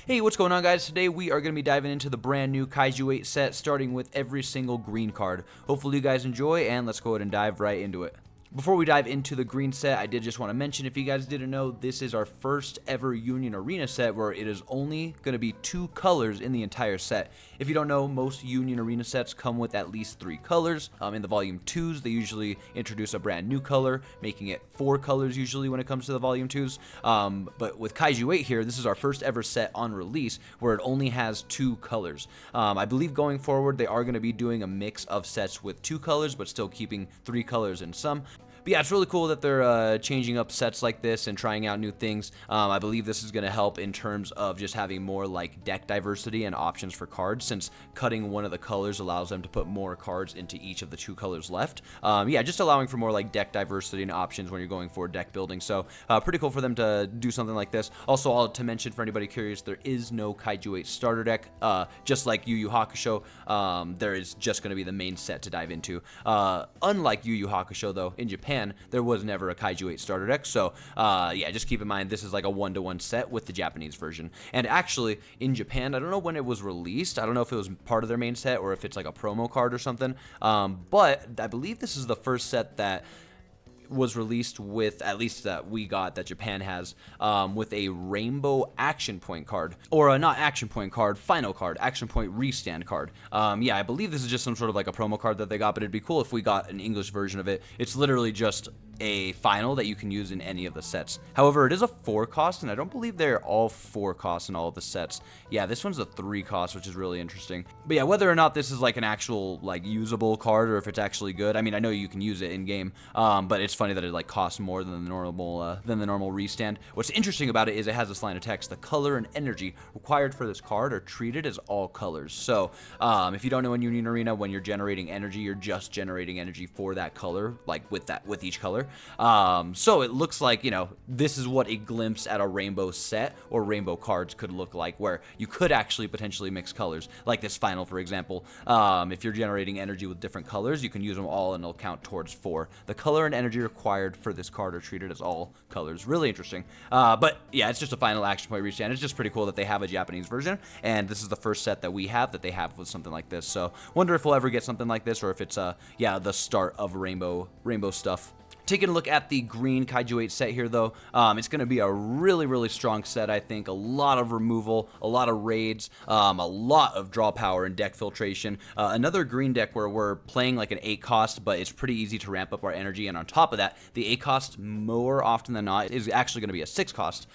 Hey, what's going on, guys? Today we are going to be diving into the brand new Kaiju 8 set, starting with every single green card. Hopefully you guys enjoy, and let's go ahead and dive right into it. Before we dive into the green set, I did just want to mention, if you guys didn't know, this is our first ever Union Arena set where it is only going to be 2 colors in the entire set. If you don't know, most Union Arena sets come with at least 3 colors. In the Volume 2s, they usually introduce a brand new color, making it 4 colors usually when it comes to the Volume 2s. But with Kaiju 8 here, this is our first ever set on release where it only has 2 colors. I believe going forward, they are going to be doing a mix of sets with 2 colors, but still keeping 3 colors in some. But yeah, it's really cool that they're changing up sets like this and trying out new things. I believe this is going to help in terms of just having more like deck diversity and options for cards, since cutting one of the colors allows them to put more cards into each of the 2 colors left. Yeah, just allowing for more like deck diversity and options when you're going for deck building. So pretty cool for them to do something like this. Also, all to mention for anybody curious, there is no Kaiju 8 starter deck. Just like YuYu Hakusho, there is just going to be the main set to dive into. Unlike YuYu Hakusho, though, in Japan, there was never a Kaiju 8 starter deck, so yeah, just keep in mind this is like a 1-to-1 set with the Japanese version. And actually, in Japan, I don't know when it was released, I don't know if it was part of their main set or if it's like a promo card or something, but I believe this is the first set that was released with, at least that we got, that Japan has, with a rainbow action point card, or not action point card, final card, action point restand card. Yeah, I believe this is just some sort of like a promo card that they got, but it'd be cool if we got an English version of it. It's literally just a final that you can use in any of the sets. However, it is a 4 cost, and I don't believe they're all 4 costs in all of the sets. Yeah, this one's a 3 cost, which is really interesting. But yeah, whether or not this is like an actual like usable card or if it's actually good, I mean, I know you can use it in game, but it's funny that it like costs more than the normal restand. What's interesting about it is it has this line of text: the color and energy required for this card are treated as all colors. So if you don't know, in Union Arena, when you're generating energy, you're just generating energy for that color, like with each color. So it looks like, you know, this is what a glimpse at a rainbow set or rainbow cards could look like, where you could actually potentially mix colors, like this final, for example. If you're generating energy with different colors, you can use them all and it'll count towards 4. The color and energy required for this card are treated as all colors. Really interesting. But yeah, it's just a final action point restand. It's just pretty cool that they have a Japanese version, and this is the first set that we have that they have with something like this. So wonder if we'll ever get something like this, or if it's yeah, the start of rainbow stuff. Taking a look at the green Kaiju 8 set here, though, it's going to be a really strong set, I think. A lot of removal, a lot of raids, a lot of draw power and deck filtration. Another green deck where we're playing like an 8 cost, but it's pretty easy to ramp up our energy. And on top of that, the 8 cost, more often than not, is actually going to be a 6 cost,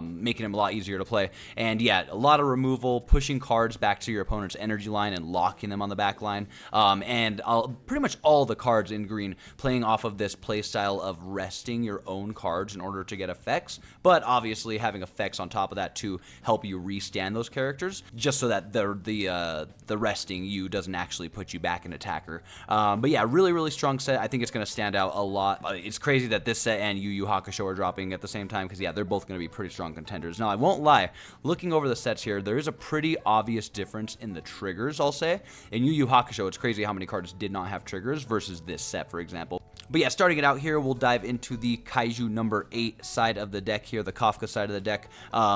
making him a lot easier to play. And yeah, a lot of removal, pushing cards back to your opponent's energy line and locking them on the back line. And pretty much all the cards in green playing off of this play style of resting your own cards in order to get effects, but obviously having effects on top of that to help you restand those characters, just so that the resting you doesn't actually put you back in attacker. But yeah, really strong set. I think it's going to stand out a lot. It's crazy that this set and YuYu Hakusho are dropping at the same time, because yeah, they're both going to be pretty strong contenders. Now, I won't lie, looking over the sets here, there is a pretty obvious difference in the triggers, I'll say. In YuYu Hakusho, it's crazy how many cards did not have triggers versus this set, for example. But yeah, starting it out here, we'll dive into the Kaiju number 8 side of the deck here, the Kafka side of the deck.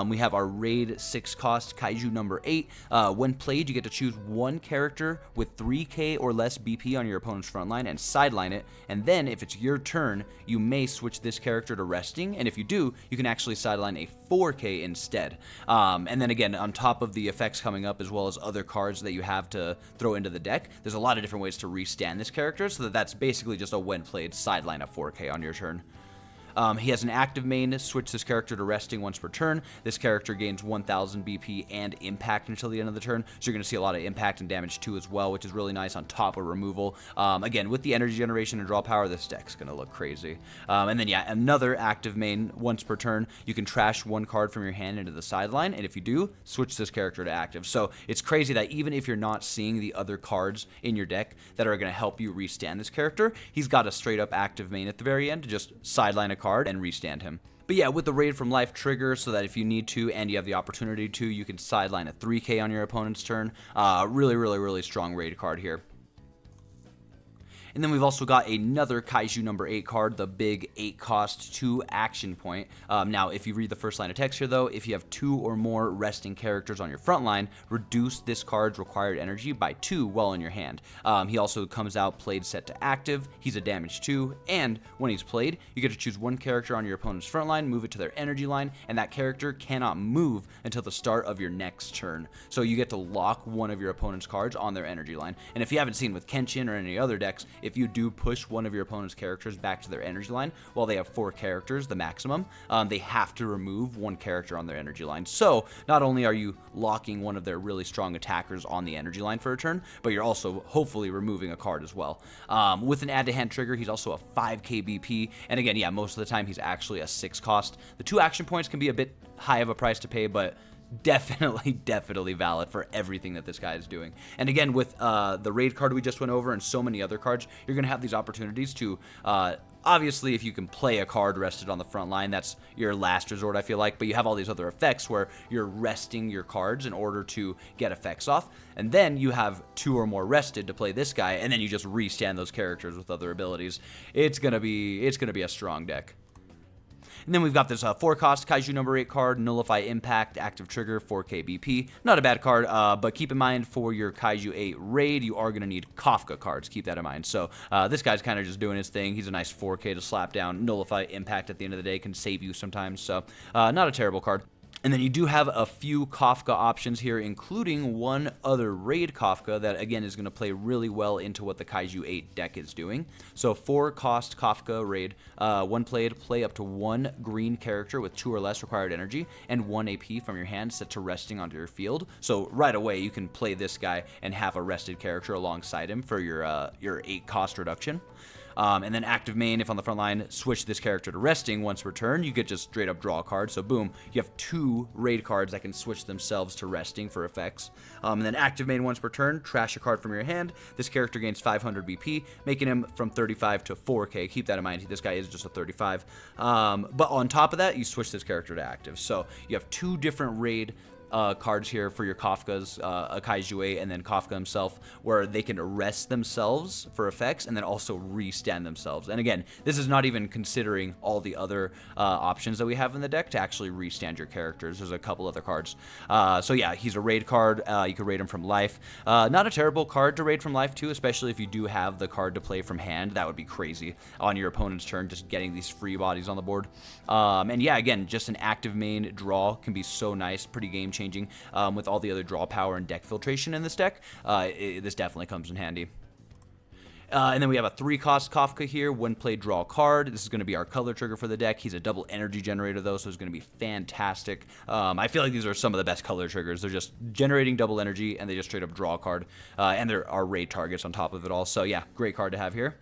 We have our raid 6 cost Kaiju number 8. When played, you get to choose one character with 3k or less BP on your opponent's front line and sideline it. And then, if it's your turn, you may switch this character to resting. And if you do, you can actually sideline a 4k instead. And then again, on top of the effects coming up, as well as other cards that you have to throw into the deck, there's a lot of different ways to restand this character, so that's basically just a when played sideline of 4k on your turn. He has an active main, switch this character to resting once per turn. This character gains 1000 BP and impact until the end of the turn, so you're going to see a lot of impact and damage too as well, which is really nice on top of removal. Again, with the energy generation and draw power, this deck's going to look crazy. And then yeah, another active main, once per turn, you can trash one card from your hand into the sideline, and if you do, switch this character to active. So it's crazy that even if you're not seeing the other cards in your deck that are going to help you restand this character, he's got a straight up active main at the very end to just sideline a card and restand him. But yeah, with the Raid from Life trigger, so that if you need to and you have the opportunity to, you can sideline a 3k on your opponent's turn. Really strong raid card here. And then we've also got another Kaiju number 8 card, the big 8 cost 2 action point. Now, if you read the first line of text here, though, if you have 2 or more resting characters on your front line, reduce this card's required energy by 2 while in your hand. He also comes out played set to active. He's a damage 2, and when he's played, you get to choose one character on your opponent's front line, move it to their energy line, and that character cannot move until the start of your next turn. So you get to lock one of your opponent's cards on their energy line. And if you haven't seen with Kenshin or any other decks, if you do push one of your opponent's characters back to their energy line, while they have 4 characters, the maximum, they have to remove one character on their energy line. So not only are you locking one of their really strong attackers on the energy line for a turn, but you're also hopefully removing a card as well. With an add to hand trigger, he's also a 5k BP, and again, yeah, most of the time he's actually a 6 cost. The 2 action points can be a bit high of a price to pay, but definitely valid for everything that this guy is doing. And again, with the raid card we just went over and so many other cards, you're going to have these opportunities to obviously, if you can play a card rested on the front line, that's your last resort, I feel like, but you have all these other effects where you're resting your cards in order to get effects off, and then you have 2 or more rested to play this guy, and then you just restand those characters with other abilities. It's gonna be a strong deck. And then we've got this 4-cost Kaiju number 8 card, Nullify Impact, Active Trigger, 4k BP. Not a bad card, but keep in mind for your Kaiju 8 raid, you are going to need Kafka cards. Keep that in mind. So this guy's kind of just doing his thing. He's a nice 4k to slap down. Nullify Impact at the end of the day can save you sometimes. So not a terrible card. And then you do have a few Kafka options here, including one other raid Kafka that, again, is going to play really well into what the Kaiju 8 deck is doing. So 4-cost Kafka raid, 1 played, play up to 1 green character with 2 or less required energy, and 1 AP from your hand set to resting onto your field. So right away, you can play this guy and have a rested character alongside him for your 8-cost reduction. And then active main, if on the front line, switch this character to resting once per turn, you could just straight up draw a card. So boom, you have 2 raid cards that can switch themselves to resting for effects. And then active main once per turn, trash a card from your hand. This character gains 500 BP, making him from 35 to 4k. Keep that in mind, this guy is just a 35. But on top of that, you switch this character to active. So you have 2 different raid cards here for your Kafkas, a Kaiju 8, and then Kafka himself, where they can arrest themselves for effects and then also restand themselves. And again, this is not even considering all the other options that we have in the deck to actually restand your characters. There's a couple other cards. So yeah, he's a raid card. You can raid him from life. Not a terrible card to raid from life too, especially if you do have the card to play from hand. That would be crazy on your opponent's turn, just getting these free bodies on the board. And yeah, again, just an active main draw can be so nice, pretty game changing with all the other draw power and deck filtration in this deck. This definitely comes in handy. And then we have a 3-cost Kafka here, 1 play, draw a card. This is going to be our color trigger for the deck. He's a double energy generator though, so it's going to be fantastic. I feel like these are some of the best color triggers. They're just generating double energy, and they just straight up draw a card. And there are raid targets on top of it all. So yeah, great card to have here.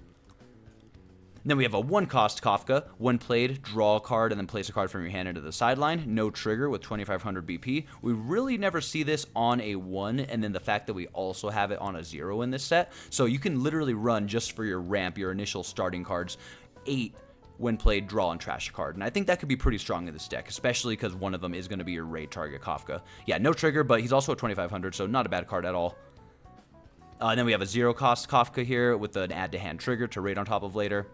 Then we have a 1-cost Kafka, 1 played, draw a card, and then place a card from your hand into the sideline. No trigger with 2500 BP. We really never see this on a 1, and then the fact that we also have it on a 0 in this set. So you can literally run, just for your ramp, your initial starting cards, 8 when played, draw and trash a card. And I think that could be pretty strong in this deck, especially because one of them is going to be your raid target Kafka. Yeah, no trigger, but he's also a 2500, so not a bad card at all. And then we have a 0-cost Kafka here with an add-to-hand trigger to raid on top of later.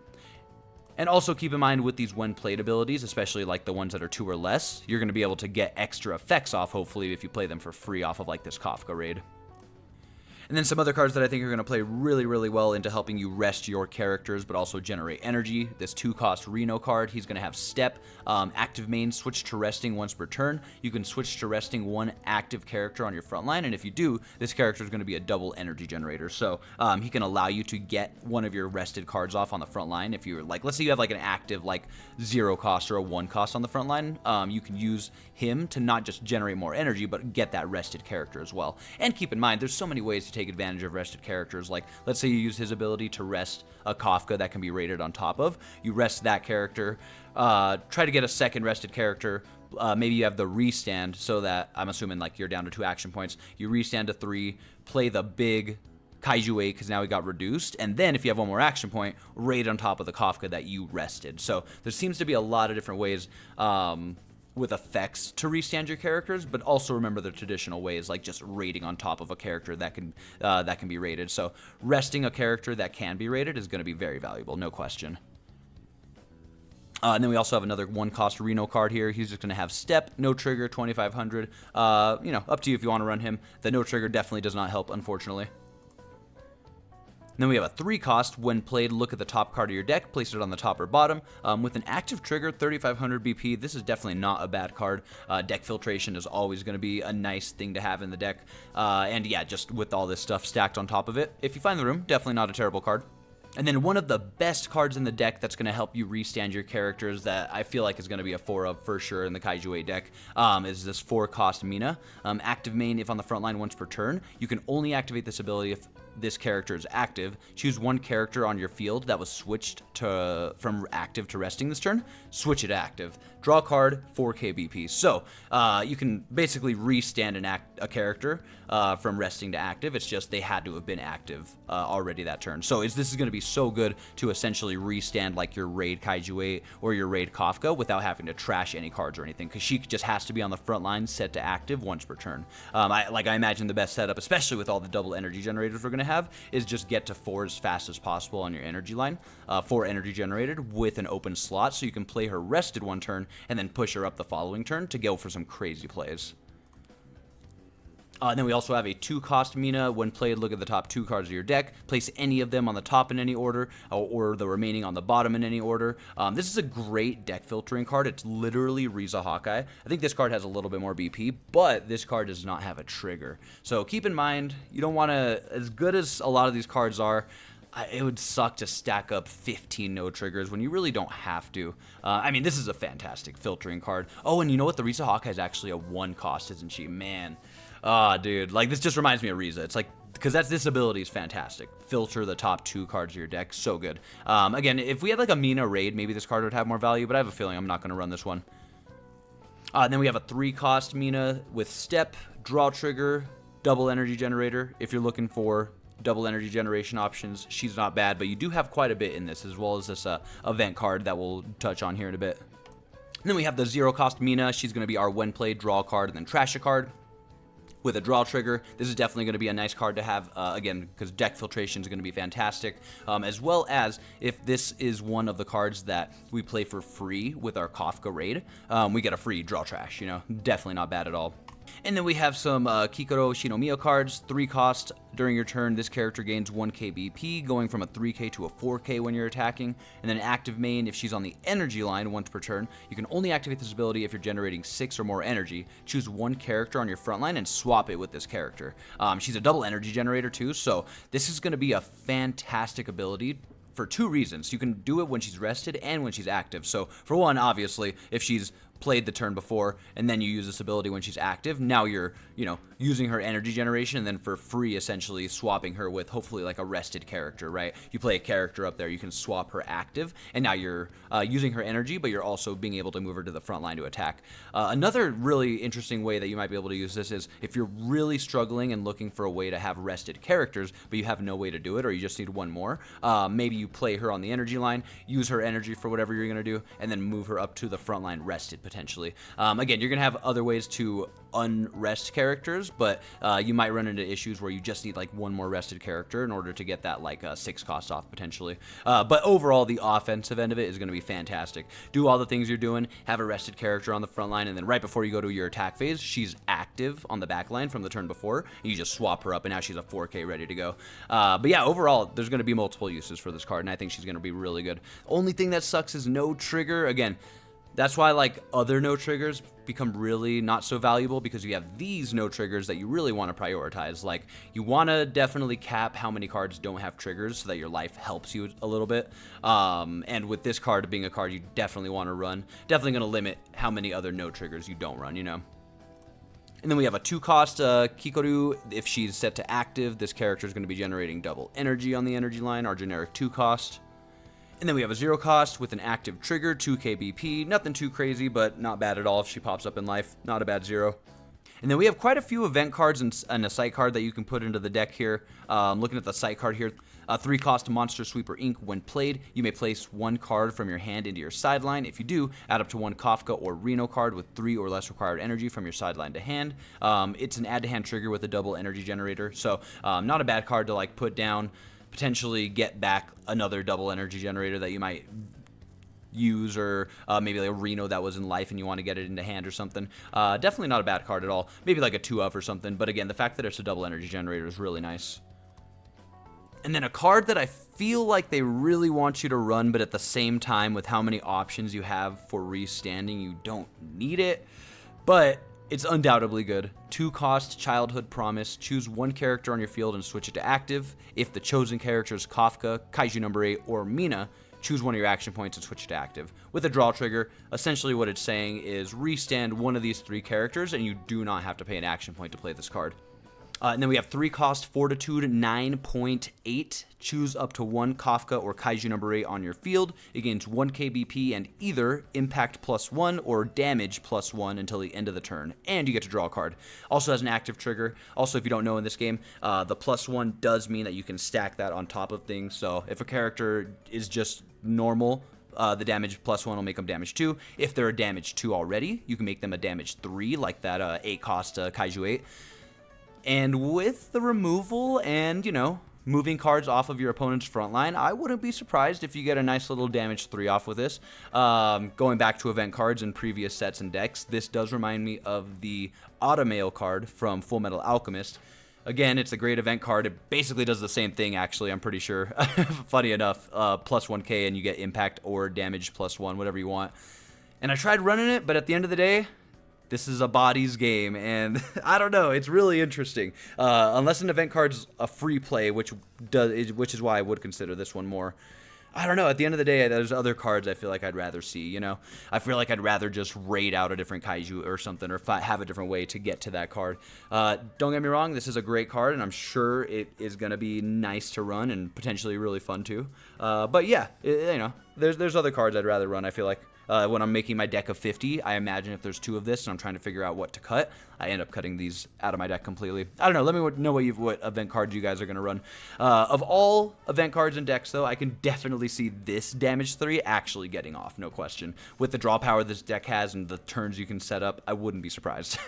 And also keep in mind with these when played abilities, especially like the ones that are 2 or less, you're going to be able to get extra effects off, hopefully, if you play them for free off of like this Kafka raid. And then some other cards that I think are going to play really, really well into helping you rest your characters, but also generate energy. This 2-cost Reno card, he's going to have Step, active main, switch to resting once per turn. You can switch to resting 1 active character on your front line, and if you do, this character is going to be a double energy generator. So he can allow you to get one of your rested cards off on the front line. If you're like, let's say you have like an active like 0-cost or a 1-cost on the front line, you can use him to not just generate more energy, but get that rested character as well. And keep in mind, there's so many ways to take advantage of rested characters. Like, let's say you use his ability to rest a Kafka that can be rated on top of. You rest that character, try to get a second rested character. Maybe you have the restand, so that, I'm assuming like you're down to 2 action points. You restand to 3, play the big Kaiju 8 because now he got reduced, and then if you have 1 more action point, raid on top of the Kafka that you rested. So there seems to be a lot of different ways with effects to restand your characters, but also remember the traditional ways, like just raiding on top of a character that can be raided. So resting a character that can be raided is going to be very valuable, no question. And then we also have another 1-cost Reno card here. He's just going to have Step, no trigger, 2,500. You know, up to you if you want to run him. The no trigger definitely does not help, unfortunately. And then we have a 3-cost. When played, look at the top card of your deck, place it on the top or bottom. With an active trigger, 3,500 BP, this is definitely not a bad card. Deck filtration is always going to be a nice thing to have in the deck. And yeah, just with all this stuff stacked on top of it, if you find the room, definitely not a terrible card. And then one of the best cards in the deck that's going to help you restand your characters that I feel like is going to be a 4 of for sure in the Kaiju 8 deck is this 4-cost Mina. Active main if on the front line once per turn. You can only activate this ability if this character is active. Choose one character on your field that was switched from active to resting this turn. Switch it to active. Draw a card, 4k BP. So you can basically restand a character from resting to active. It's just they had to have been active already that turn. So this is going to be so good to essentially restand like your raid Kaiju 8 or your raid Kafka without having to trash any cards or anything, because she just has to be on the front line set to active once per turn. I imagine the best setup, especially with all the double energy generators we're going to have, is just get to 4 as fast as possible on your energy line. 4 energy generated with an open slot, so you can play her rested one turn and then push her up the following turn to go for some crazy plays. And then we also have a 2-cost Mina. When played, look at the top 2 cards of your deck. Place any of them on the top in any order, or the remaining on the bottom in any order. This is a great deck filtering card. It's literally Riza Hawkeye. I think this card has a little bit more BP, but this card does not have a trigger. So keep in mind, you don't want to, as good as a lot of these cards are, it would suck to stack up 15 no triggers when you really don't have to. I mean, this is a fantastic filtering card. Oh, and you know what? The Riza Hawkeye is actually a 1-cost, isn't she? Man. Dude, like, this just reminds me of Riza. It's like, because this ability is fantastic. Filter the top 2 cards of your deck, so good. Again, if we had like a Mina raid, maybe this card would have more value, but I have a feeling I'm not going to run this one. And then we have a 3-cost Mina with Step, Draw Trigger, Double Energy Generator. If you're looking for double energy generation options, she's not bad, but you do have quite a bit in this, as well as this event card that we'll touch on here in a bit. And then we have the 0-cost Mina. She's going to be our when played draw card and then trash a card. With a draw trigger, this is definitely going to be a nice card to have, again, because deck filtration is going to be fantastic, as well as if this is one of the cards that we play for free with our Kafka raid, we get a free draw trash, you know, definitely not bad at all. And then we have some Kikoro Shinomiya cards, 3-cost. During your turn, this character gains 1k BP, going from a 3k to a 4k when you're attacking. And then active main, if she's on the energy line once per turn, you can only activate this ability if you're generating 6 or more energy. Choose one character on your front line and swap it with this character. She's a double energy generator too, so this is going to be a fantastic ability for 2 reasons. You can do it when she's rested and when she's active. So for one, obviously, if she's played the turn before and then you use this ability when she's active, now you're, you know, using her energy generation and then for free essentially swapping her with hopefully like a rested character, right? You play a character up there, you can swap her active, and now you're using her energy, but you're also being able to move her to the front line to attack. Another really interesting way that you might be able to use this is if you're really struggling and looking for a way to have rested characters, but you have no way to do it, or you just need one more, maybe you play her on the energy line, use her energy for whatever you're going to do, and then move her up to the front line rested potentially. Again, you're going to have other ways to unrest characters, but you might run into issues where you just need like one more rested character in order to get that like 6-cost off potentially. But overall, the offensive end of it is going to be fantastic. Do all the things you're doing, have a rested character on the front line, and then right before you go to your attack phase, she's active on the back line from the turn before, and you just swap her up, and now she's a 4k ready to go. But yeah, overall, there's going to be multiple uses for this card, and I think she's going to be really good. Only thing that sucks is no trigger. Again, that's why like other no triggers become really not so valuable, because you have these no triggers that you really want to prioritize. Like, you want to definitely cap how many cards don't have triggers so that your life helps you a little bit. And with this card being a card you definitely want to run, definitely going to limit how many other no triggers you don't run, you know. And then we have a 2-cost Kikoru. If she's set to active, this character is going to be generating double energy on the energy line, our generic 2-cost. And then we have a 0-cost with an active trigger, 2k BP. Nothing too crazy, but not bad at all if she pops up in life. Not a bad 0. And then we have quite a few event cards and a site card that you can put into the deck here. Looking at the site card here, 3-cost Monster Sweeper Ink. When played, you may place 1 card from your hand into your sideline. If you do, add up to 1 Kafka or Reno card with 3 or less required energy from your sideline to hand. It's an add-to-hand trigger with a double energy generator, so not a bad card to like put down, potentially get back another double energy generator that you might use, or maybe like a Reno that was in life and you want to get it into hand or something. Definitely not a bad card at all. Maybe like a 2-of or something, but again, the fact that it's a double energy generator is really nice. And then a card that I feel like they really want you to run, but at the same time, with how many options you have for restanding, you don't need it, but it's undoubtedly good. 2-cost Childhood Promise. Choose 1 character on your field and switch it to active. If the chosen character is Kafka, Kaiju number 8, or Mina, choose 1 of your action points and switch it to active. With a draw trigger, essentially what it's saying is restand 1 of these 3 characters, and you do not have to pay an action point to play this card. And then we have 3-cost Fortitude 9.8. Choose up to 1 Kafka or Kaiju number 8 on your field. It gains 1 KBP and either Impact +1 or Damage +1 until the end of the turn. And you get to draw a card. Also has an active trigger. Also, if you don't know in this game, the +1 does mean that you can stack that on top of things. So if a character is just normal, the damage +1 will make them damage 2. If they're a damage 2 already, you can make them a damage 3, like that 8-cost Kaiju 8. And with the removal and, you know, moving cards off of your opponent's front line, I wouldn't be surprised if you get a nice little damage 3 off with this. Going back to event cards in previous sets and decks, this does remind me of the Automail card from Full Metal Alchemist. Again, it's a great event card. It basically does the same thing, actually, I'm pretty sure. Funny enough, +1k and you get impact or damage +1, whatever you want. And I tried running it, but at the end of the day, this is a bodies game, and I don't know, it's really interesting. Unless an event card's a free play, which is why I would consider this one more. I don't know, at the end of the day, there's other cards I feel like I'd rather see, you know? I feel like I'd rather just raid out a different Kaiju or something, or have a different way to get to that card. Don't get me wrong, this is a great card, and I'm sure it is going to be nice to run and potentially really fun too. But yeah, you know, there's other cards I'd rather run, I feel like. When I'm making my deck of 50, I imagine if there's 2 of this and I'm trying to figure out what to cut, I end up cutting these out of my deck completely. I don't know. Let me know what event cards you guys are going to run. Of all event cards and decks, though, I can definitely see this damage 3 actually getting off, no question. With the draw power this deck has and the turns you can set up, I wouldn't be surprised.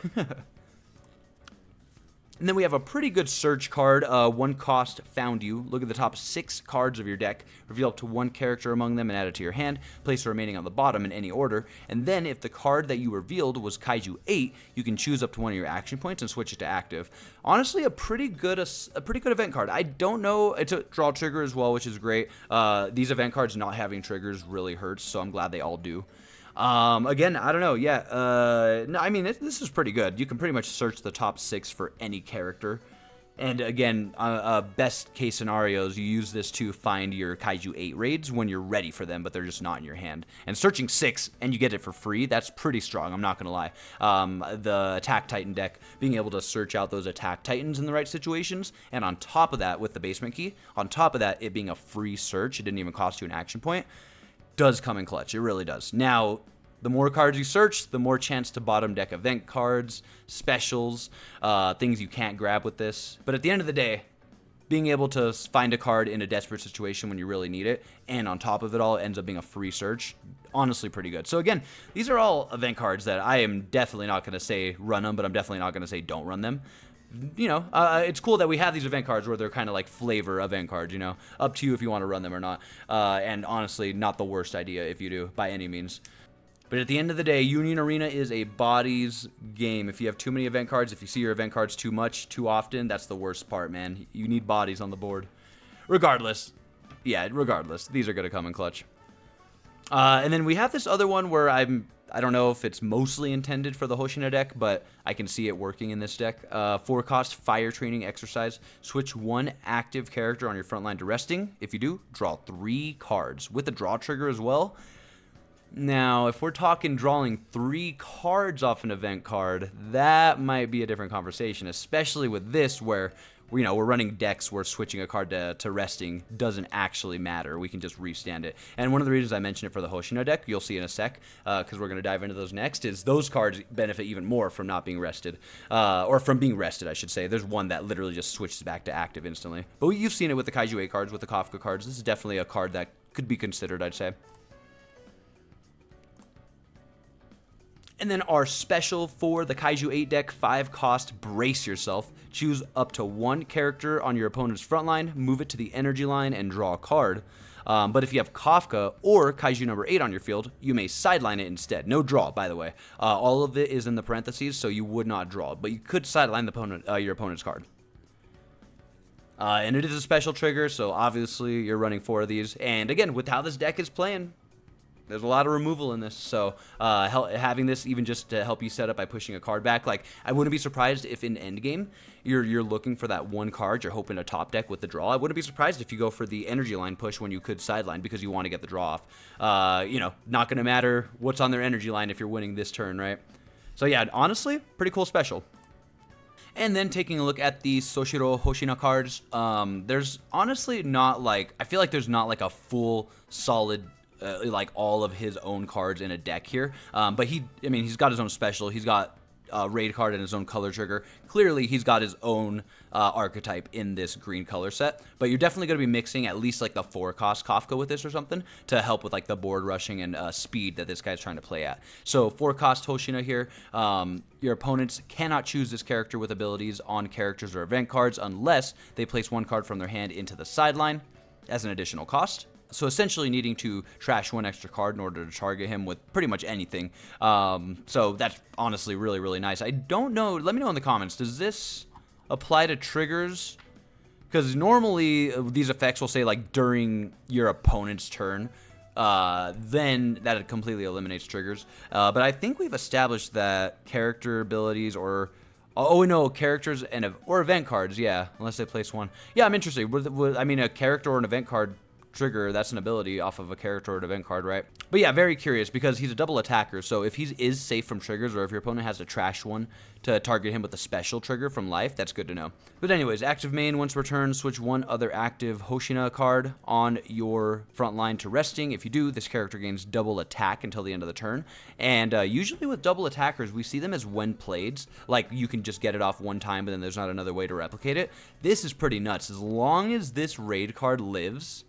And then we have a pretty good search card, 1-cost Found You. Look at the top 6 cards of your deck, reveal up to 1 character among them and add it to your hand, place the remaining on the bottom in any order, and then if the card that you revealed was Kaiju 8, you can choose up to 1 of your action points and switch it to active. Honestly, a pretty good event card. I don't know, it's a draw trigger as well, which is great. These event cards not having triggers really hurts, so I'm glad they all do. Again, I don't know, yeah, no, I mean, this is pretty good. You can pretty much search the top 6 for any character, and again, best case scenarios, you use this to find your Kaiju 8 raids when you're ready for them, but they're just not in your hand, and searching 6, and you get it for free, that's pretty strong, I'm not gonna lie. The Attack Titan deck, being able to search out those Attack Titans in the right situations, and on top of that, with the basement key, on top of that, it being a free search, it didn't even cost you an action point, does come in clutch. It really does. Now, the more cards you search, the more chance to bottom deck event cards, specials, things you can't grab with this. But at the end of the day, being able to find a card in a desperate situation when you really need it, and on top of it all, it ends up being a free search, honestly pretty good. So again, these are all event cards that I am definitely not going to say run them, but I'm definitely not going to say don't run them. You know, it's cool that we have these event cards where they're kind of like flavor event cards, you know, up to you if you want to run them or not, and honestly, not the worst idea if you do, by any means. But at the end of the day, Union Arena is a bodies game. If you have too many event cards, if you see your event cards too much, too often, that's the worst part, man. You need bodies on the board. Regardless, these are going to come in clutch. And then we have this other one where I don't know if it's mostly intended for the Hoshina deck, but I can see it working in this deck. 4-cost Fire Training Exercise. Switch 1 active character on your front line to resting. If you do, draw 3 cards. With the draw trigger as well, Now, if we're talking drawing 3 cards off an event card, that might be a different conversation, especially with this where, you know, we're running decks where switching a card to resting doesn't actually matter. We can just restand it. And one of the reasons I mentioned it for the Hoshina deck, you'll see in a sec, because we're going to dive into those next, is those cards benefit even more from not being rested. Or from being rested, I should say. There's one that literally just switches back to active instantly. But you've seen it with the Kaiju 8 cards, with the Kafka cards. This is definitely a card that could be considered, I'd say. And then our special for the Kaiju 8 deck, 5 cost, Brace Yourself. Choose up to 1 character on your opponent's front line, move it to the energy line, and draw a card. But if you have Kafka or Kaiju number 8 on your field, you may sideline it instead. No draw, by the way. All of it is in the parentheses, so you would not draw. But you could sideline your opponent's card. And it is a special trigger, so obviously you're running 4 of these. And again, with how this deck is playing, there's a lot of removal in this, so having this even just to help you set up by pushing a card back, like, I wouldn't be surprised if in endgame you're looking for that 1 card, you're hoping to top deck with the draw. I wouldn't be surprised if you go for the energy line push when you could sideline because you want to get the draw off. You know, not going to matter what's on their energy line if you're winning this turn, right? So yeah, honestly, pretty cool special. And then taking a look at the Soshiro Hoshina cards, there's honestly not like, I feel like there's not like a full solid like all of his own cards in a deck here, but he's got his own special. He's got a raid card and his own color trigger. Clearly, he's got his own archetype in this green color set. But you're definitely going to be mixing at least like the 4-cost Kafka with this or something to help with like the board rushing and speed that this guy's trying to play at. So 4-cost Hoshina here. Your opponents cannot choose this character with abilities on characters or event cards unless they place 1 card from their hand into the sideline as an additional cost. So essentially needing to trash 1 extra card in order to target him with pretty much anything. So that's honestly really, really nice. I don't know. Let me know in the comments. Does this apply to triggers? Because normally these effects will say like during your opponent's turn. Then that completely eliminates triggers. But I think we've established that character abilities or... Oh, no, characters and or event cards, yeah, unless they place 1. Yeah, I'm interested. I mean, a character or an event card trigger, that's an ability off of a character or an event card, right? But yeah, very curious because he's a double attacker, so if he is safe from triggers or if your opponent has to trash 1 to target him with a special trigger from life, that's good to know. But anyways, active main, once returned, switch 1 other active Hoshina card on your front line to resting. If you do, this character gains double attack until the end of the turn. And usually with double attackers, we see them as when played, like you can just get it off 1 time, but then there's not another way to replicate it. This is pretty nuts. As long as this raid card lives,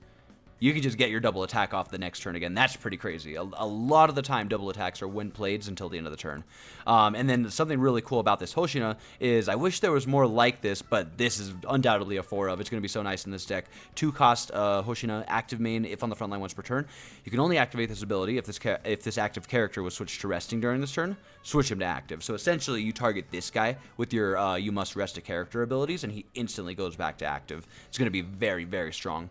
you can just get your double attack off the next turn again. That's pretty crazy. A lot of the time, double attacks are when played until the end of the turn. And then something really cool about this Hoshina is I wish there was more like this, but this is undoubtedly a 4 of. It's going to be so nice in this deck. 2-cost Hoshina, active main, if on the front line once per turn. You can only activate this ability if this active character was switched to resting during this turn. Switch him to active. So essentially, you target this guy with your you must rest a character abilities, and he instantly goes back to active. It's going to be very, very strong.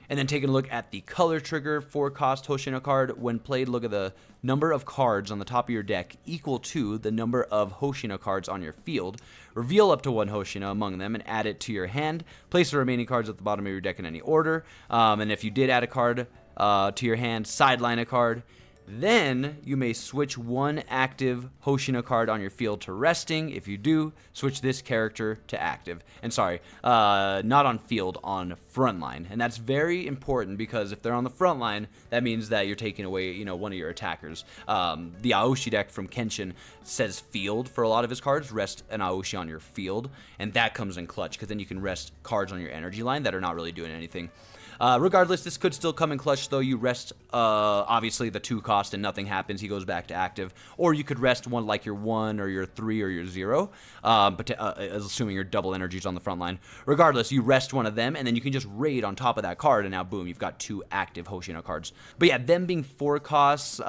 And then taking a look at the color trigger, 4-cost Hoshina card. When played, look at the number of cards on the top of your deck equal to the number of Hoshina cards on your field. Reveal up to 1 Hoshina among them and add it to your hand. Place the remaining cards at the bottom of your deck in any order. And if you did add a card to your hand, sideline a card. Then you may switch 1 active Hoshina card on your field to resting. If you do, switch this character to active. And sorry, not on field, on front line. And that's very important because if they're on the front line, that means that you're taking away, you know, one of your attackers. The Aoshi deck from Kenshin says field for a lot of his cards. Rest an Aoshi on your field, and that comes in clutch because then you can rest cards on your energy line that are not really doing anything. Regardless, this could still come in clutch, though. You rest, obviously, the 2-cost and nothing happens. He goes back to active. Or you could rest one like your 1 or your 3 or your 0, assuming your double energies on the front line. Regardless, you rest one of them, and then you can just raid on top of that card, and now, boom, you've got 2 active Hoshina cards. But yeah, them being 4 costs,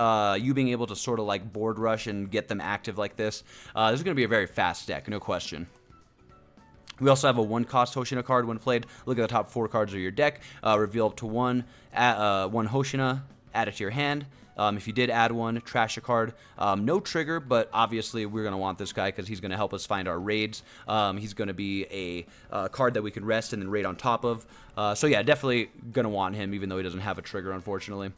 you being able to sort of like board rush and get them active like this, this is going to be a very fast deck, no question. We also have a 1-cost Hoshina card when played. Look at the top 4 cards of your deck. Reveal up to 1 Hoshina, add it to your hand. If you did add 1, trash a card. No trigger, but obviously we're going to want this guy because he's going to help us find our raids. He's going to be a card that we can rest and then raid on top of. So yeah, definitely going to want him even though he doesn't have a trigger, unfortunately.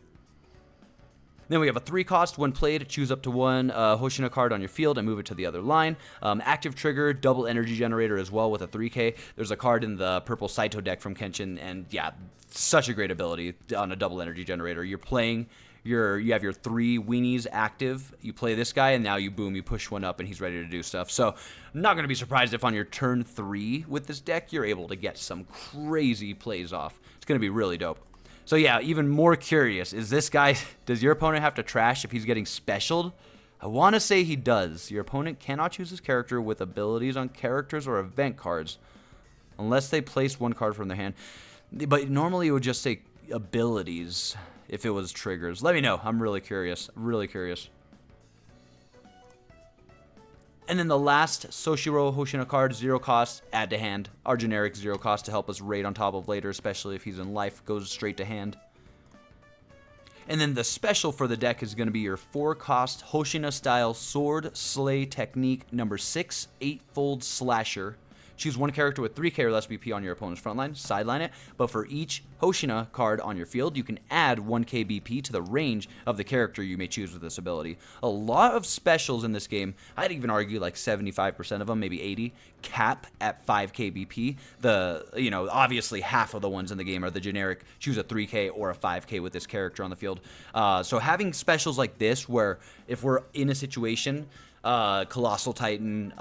Then we have a 3 cost. When played, choose up to one Hoshina card on your field and move it to the other line. Active trigger, double energy generator as well with a 3K. There's a card in the purple Saito deck from Kenshin, and yeah, such a great ability on a double energy generator. You're playing, you have your 3 weenies active, you play this guy, and now you push one up and he's ready to do stuff. So I'm not going to be surprised if on your turn 3 with this deck, you're able to get some crazy plays off. It's going to be really dope. So yeah, even more curious, is this guy, does your opponent have to trash if he's getting specialed? I want to say he does. Your opponent cannot choose his character with abilities on characters or event cards unless they place one card from their hand. But normally it would just say abilities if it was triggers. Let me know. I'm really curious. Really curious. And then the last Soshiro Hoshina card, 0 cost, add to hand. Our generic 0 cost to help us raid on top of later, especially if he's in life, goes straight to hand. And then the special for the deck is going to be your 4 cost Hoshina style sword slay technique number 6, 8-fold slasher. Choose one character with 3k or less BP on your opponent's front line, sideline it, but for each Hoshina card on your field, you can add 1k BP to the range of the character you may choose with this ability. A lot of specials in this game, I'd even argue like 75% of them, maybe 80, cap at 5k BP. Obviously half of the ones in the game are the generic, choose a 3k or a 5k with this character on the field. So having specials like this, where if we're in a situation, Colossal Titan,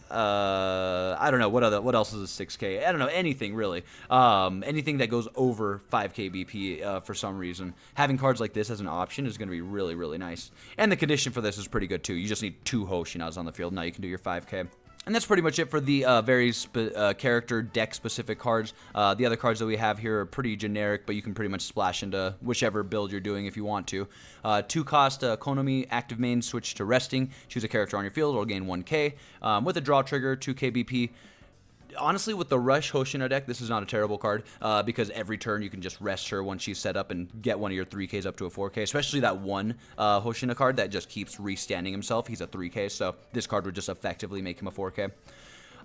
I don't know what else is a 6k. I don't know, anything really. Anything that goes over 5k BP for some reason. Having cards like this as an option is going to be really, really nice. And the condition for this is pretty good too. You just need 2 Hoshinas on the field. Now you can do your 5k. And that's pretty much it for the character deck-specific cards. The other cards that we have here are pretty generic, but you can pretty much splash into whichever build you're doing if you want to. 2 cost Konomi, active main, switch to resting. Choose a character on your field, it'll gain 1k. With a draw trigger, 2k BP. Honestly, with the Rush Hoshina deck, this is not a terrible card because every turn you can just rest her once she's set up and get one of your 3Ks up to a 4K, especially that one Hoshina card that just keeps restanding himself. He's a 3K, so this card would just effectively make him a 4K.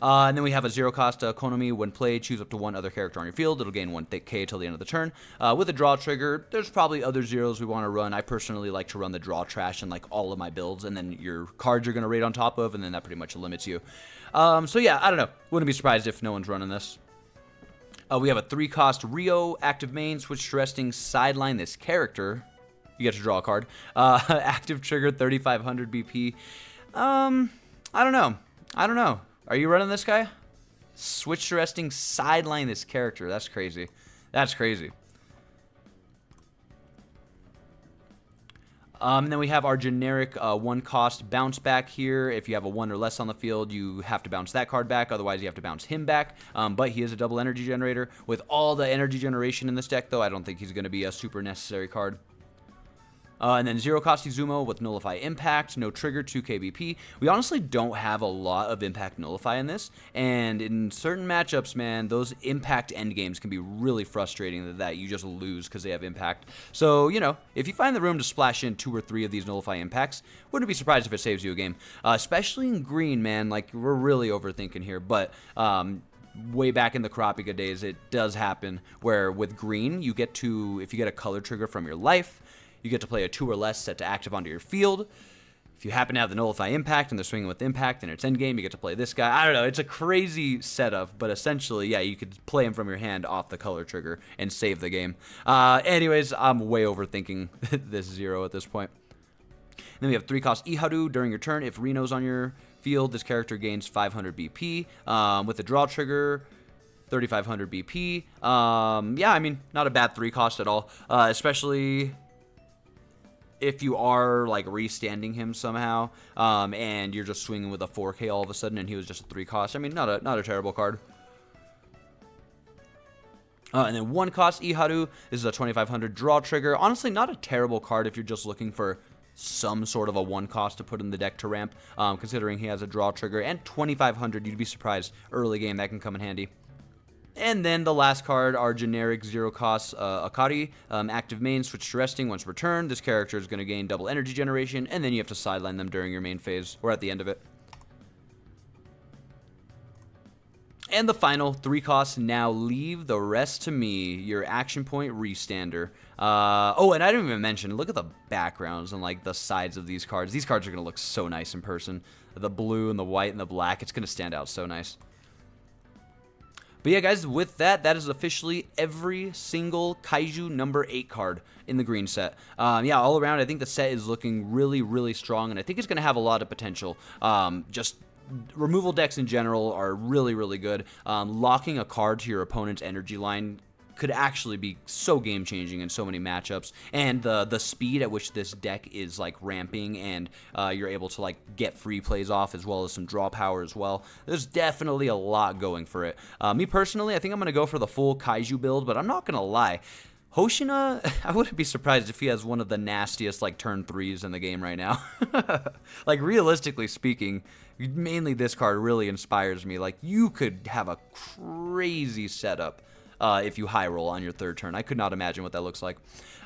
And then we have a 0 cost Konomi. When played, choose up to one other character on your field. It'll gain 1k till the end of the turn. With a draw trigger, there's probably other zeros we want to run. I personally like to run the draw trash in like all of my builds, and then your cards you're going to raid on top of, and then that pretty much limits you. So yeah, I don't know. Wouldn't be surprised if no one's running this. We have a 3 cost Rio, active main, switch to resting, sideline this character. You get to draw a card. Active trigger, 3500 BP. I don't know. Are you running this guy? Switch to resting, sideline this character. That's crazy. That's crazy. And then we have our generic 1 cost bounce back here. If you have a 1 or less on the field, you have to bounce that card back. Otherwise, you have to bounce him back. But he is a double energy generator. With all the energy generation in this deck, though, I don't think he's going to be a super necessary card. And then 0 cost Izumo with Nullify Impact, no trigger, 2k BP. We honestly don't have a lot of Impact Nullify in this, and in certain matchups, man, those Impact endgames can be really frustrating that you just lose because they have Impact. So, if you find the room to splash in 2 or 3 of these Nullify Impacts, wouldn't be surprised if it saves you a game. Especially in green, man, like, we're really overthinking here, but way back in the Kurapika days, it does happen where with green, you get to, if you get a color trigger from your life, you get to play a 2 or less set to active onto your field. If you happen to have the Nullify Impact and they're swinging with Impact and it's endgame, you get to play this guy. I don't know. It's a crazy setup, but essentially, yeah, you could play him from your hand off the color trigger and save the game. Anyways, I'm way overthinking this 0 at this point. And then we have 3 cost Iharu. During your turn, if Reno's on your field, this character gains 500 BP. With the draw trigger, 3500 BP. Yeah, I mean, not a bad 3 cost at all, especially if you are like restanding him somehow, and you're just swinging with a 4k all of a sudden, and he was just a 3 cost. I mean, not a terrible card. And then 1 cost Iharu. This is a 2500 draw trigger. Honestly, not a terrible card if you're just looking for some sort of a 1 cost to put in the deck to ramp, considering he has a draw trigger. And 2500, you'd be surprised early game that can come in handy. And then the last card, our generic 0 cost Akari, active main, switch to resting once returned. This character is going to gain double energy generation, and then you have to sideline them during your main phase or at the end of it. And the final 3 costs now leave the rest to me. Your action point restander. Oh, and I didn't even mention, look at the backgrounds and like the sides of these cards. These cards are going to look so nice in person. The blue and the white and the black, it's going to stand out so nice. But yeah, guys, with that, that is officially every single Kaiju number 8 card in the green set. Yeah, all around, I think the set is looking really, really strong, and I think it's going to have a lot of potential. Just removal decks in general are really, really good. Locking a card to your opponent's energy line could actually be so game-changing in so many matchups, and the speed at which this deck is like ramping, and you're able to like get free plays off as well as some draw power as well. There's definitely a lot going for it. Me personally, I think I'm gonna go for the full Kaiju build, but I'm not gonna lie. Hoshina, I wouldn't be surprised if he has one of the nastiest like turn 3s in the game right now. Like realistically speaking, mainly this card really inspires me. Like you could have a crazy setup if you high roll on your 3rd turn. I could not imagine what that looks like.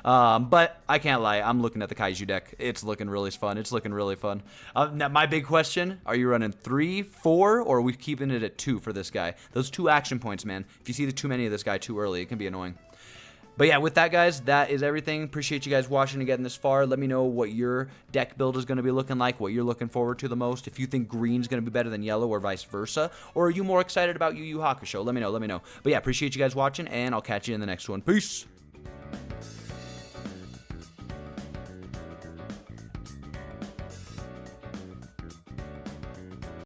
But I can't lie, I'm looking at the Kaiju deck. It's looking really fun. It's looking really fun. Now my big question, are you running 3, 4, or are we keeping it at 2 for this guy? Those 2 action points, man. If you see too many of this guy too early, it can be annoying. But yeah, with that, guys, that is everything. Appreciate you guys watching and getting this far. Let me know what your deck build is going to be looking like, what you're looking forward to the most. If you think green's going to be better than yellow or vice versa. Or are you more excited about YuYu Hakusha? Let me know, let me know. But yeah, appreciate you guys watching, and I'll catch you in the next one. Peace!